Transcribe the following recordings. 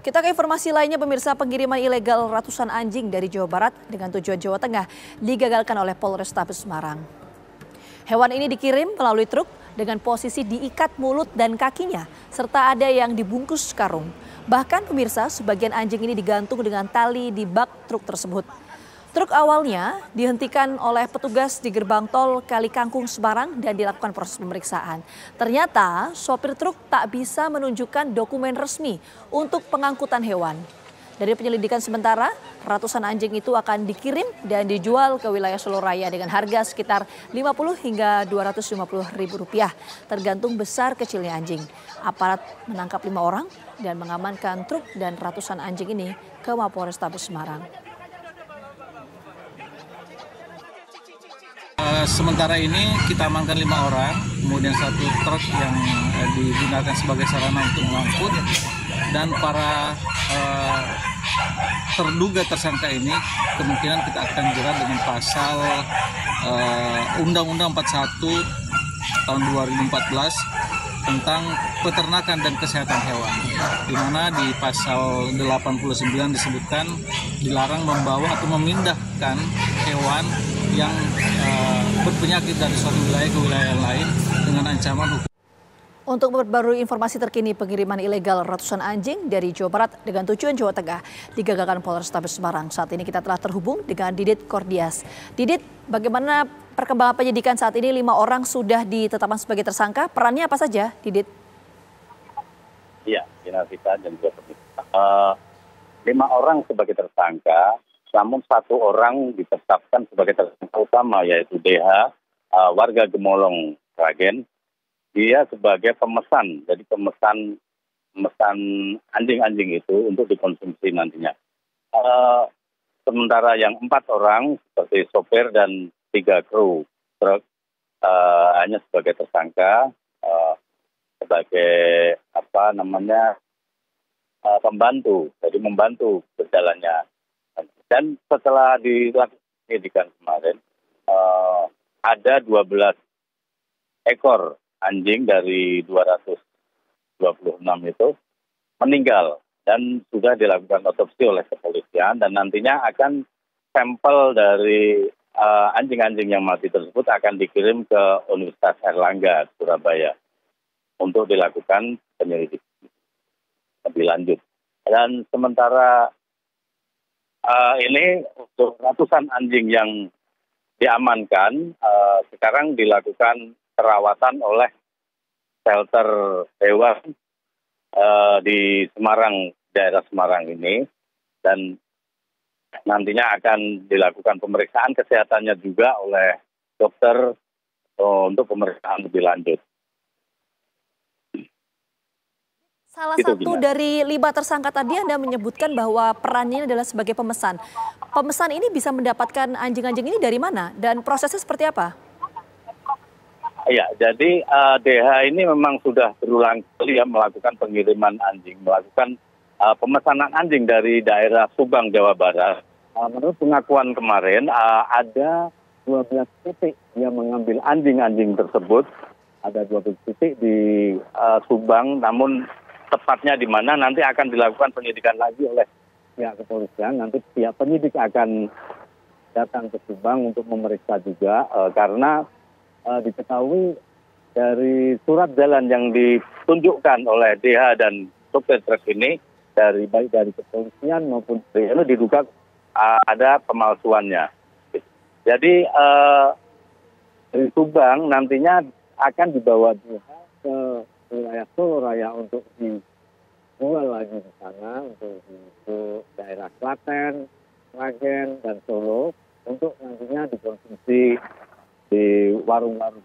Kita ke informasi lainnya, pemirsa. Pengiriman ilegal ratusan anjing dari Jawa Barat dengan tujuan Jawa Tengah digagalkan oleh Polrestabes Semarang. Hewan ini dikirim melalui truk dengan posisi diikat mulut dan kakinya, serta ada yang dibungkus karung. Bahkan pemirsa, sebagian anjing ini digantung dengan tali di bak truk tersebut. Truk awalnya dihentikan oleh petugas di gerbang tol Kali Kangkung Semarang dan dilakukan proses pemeriksaan. Ternyata sopir truk tak bisa menunjukkan dokumen resmi untuk pengangkutan hewan. Dari penyelidikan sementara, ratusan anjing itu akan dikirim dan dijual ke wilayah Solo Raya dengan harga sekitar 50 hingga 250 ribu rupiah, tergantung besar kecilnya anjing. Aparat menangkap 5 orang dan mengamankan truk dan ratusan anjing ini ke Mapolrestabes Semarang. Sementara ini kita amankan 5 orang, kemudian 1 truk yang digunakan sebagai sarana untuk mengangkut, dan para terduga tersangka ini kemungkinan kita akan jerat dengan pasal Undang-Undang 41 tahun 2014 tentang peternakan dan kesehatan hewan, di mana di pasal 89 disebutkan dilarang membawa atau memindahkan hewan yang berpenyakit dari suatu wilayah ke wilayah lain dengan ancaman hukum. Untuk memperbarui informasi terkini pengiriman ilegal ratusan anjing dari Jawa Barat dengan tujuan Jawa Tengah digagalkan Polrestabes Semarang. Saat ini kita telah terhubung dengan Didit Kordias. Didit, bagaimana perkembangan penyidikan saat ini? 5 orang sudah ditetapkan sebagai tersangka. Perannya apa saja, Didit? Iya, Vita dan juga 5 orang sebagai tersangka, namun 1 orang ditetapkan sebagai tersangka utama, yaitu DH, warga Gemolong, Sragen. Dia sebagai pemesan, jadi pemesan anjing-anjing itu untuk dikonsumsi nantinya. Sementara yang 4 orang seperti sopir dan 3 kru truk hanya sebagai tersangka, sebagai pembantu, jadi membantu berjalannya. Dan setelah dilakukan penyidikan kemarin, ada 12 ekor anjing dari 226 itu meninggal dan sudah dilakukan otopsi oleh kepolisian, dan nantinya akan sampel dari anjing-anjing yang mati tersebut akan dikirim ke Universitas Airlangga, Surabaya untuk dilakukan penyelidikan lebih lanjut. Dan sementara ini untuk ratusan anjing yang diamankan, sekarang dilakukan perawatan oleh shelter hewan di Semarang, daerah Semarang ini, dan nantinya akan dilakukan pemeriksaan kesehatannya juga oleh dokter untuk pemeriksaan lebih lanjut. Salah satu dari 5 tersangka tadi Anda menyebutkan bahwa perannya adalah sebagai pemesan. Pemesan ini bisa mendapatkan anjing-anjing ini dari mana dan prosesnya seperti apa? Iya, jadi DH ini memang sudah berulang kali melakukan pengiriman anjing, melakukan pemesanan anjing dari daerah Subang, Jawa Barat. Menurut pengakuan kemarin, ada 12 titik yang mengambil anjing-anjing tersebut. Ada 12 titik di Subang, namun tepatnya di mana nanti akan dilakukan penyidikan lagi oleh pihak kepolisian. Nanti pihak penyidik akan datang ke Subang untuk memeriksa juga, karena diketahui dari surat jalan yang ditunjukkan oleh DH dan sopir truk ini, baik dari kepolisian maupun dari diduga ada pemalsuannya. Jadi dari Subang nantinya akan dibawa DH ke wilayah Solo Raya untuk dijual lagi di sana, untuk daerah Klaten, Sragen, dan Solo, untuk nantinya dikonsumsi di warung-warung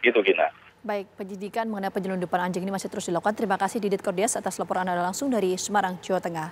gitu Gina. Baik, penyidikan mengenai penyelundupan anjing ini masih terus dilakukan. Terima kasih Didit Kordias atas laporan Anda langsung dari Semarang, Jawa Tengah.